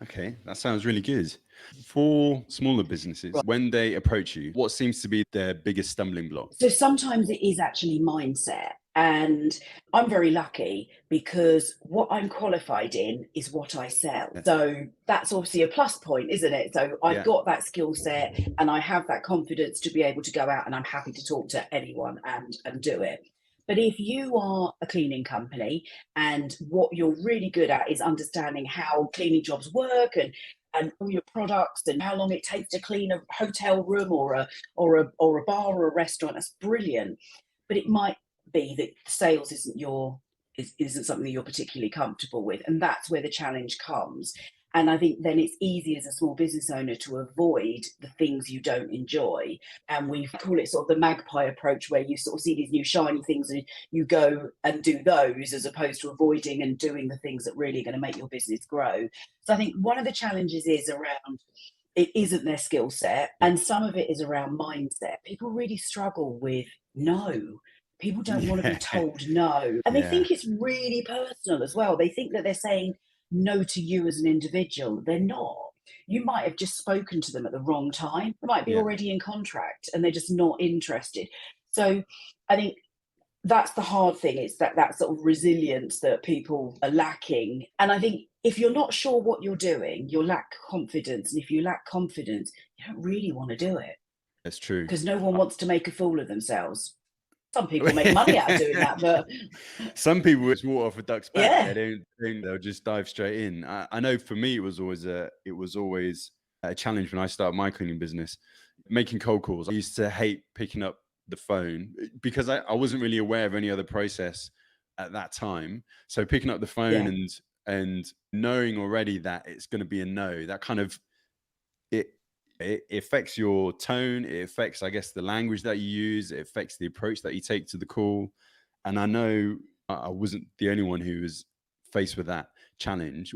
Okay, that sounds really good. For smaller businesses, when they approach you, what seems to be their biggest stumbling block? So sometimes it is actually mindset. And I'm very lucky because what I'm qualified in is what I sell. Yeah. So that's obviously a plus point, isn't it? So I've Yeah. got that skill set and I have that confidence to be able to go out and I'm happy to talk to anyone and do it. But if you are a cleaning company and what you're really good at is understanding how cleaning jobs work and all your products and how long it takes to clean a hotel room or a bar or a restaurant, that's brilliant. But it might be that sales isn't something that you're particularly comfortable with, and that's where the challenge comes. And I think then it's easy as a small business owner to avoid the things you don't enjoy. And we call it sort of the magpie approach, where you sort of see these new shiny things and you go and do those as opposed to avoiding and doing the things that really are going to make your business grow. So I think one of the challenges is around it isn't their skill set, Yeah. and some of it is around mindset. People really struggle with no. People don't want to be Yeah. told no. And they Yeah. think it's really personal as well. They think that they're saying no to you as an individual. They're not. You might have just spoken to them at the wrong time. They might be Yeah. already in contract and they're just not interested. So I think that's the hard thing, is that sort of resilience that people are lacking. And I think if you're not sure what you're doing, you'll lack confidence. And if you lack confidence, you don't really want to do it That's true. because no one wants to make a fool of themselves. Some people make money out of doing that, but Some people, it's water off a duck's back. They yeah, don't think they'll just dive straight in. I know for me, it was always a challenge when I started my cleaning business, making cold calls. I used to hate picking up the phone because I wasn't really aware of any other process at that time. So picking up the phone yeah, and knowing already that it's going to be a no, that kind of it it affects your tone. It affects, I guess, the language that you use. It affects the approach that you take to the call. And I know I wasn't the only one who was faced with that challenge.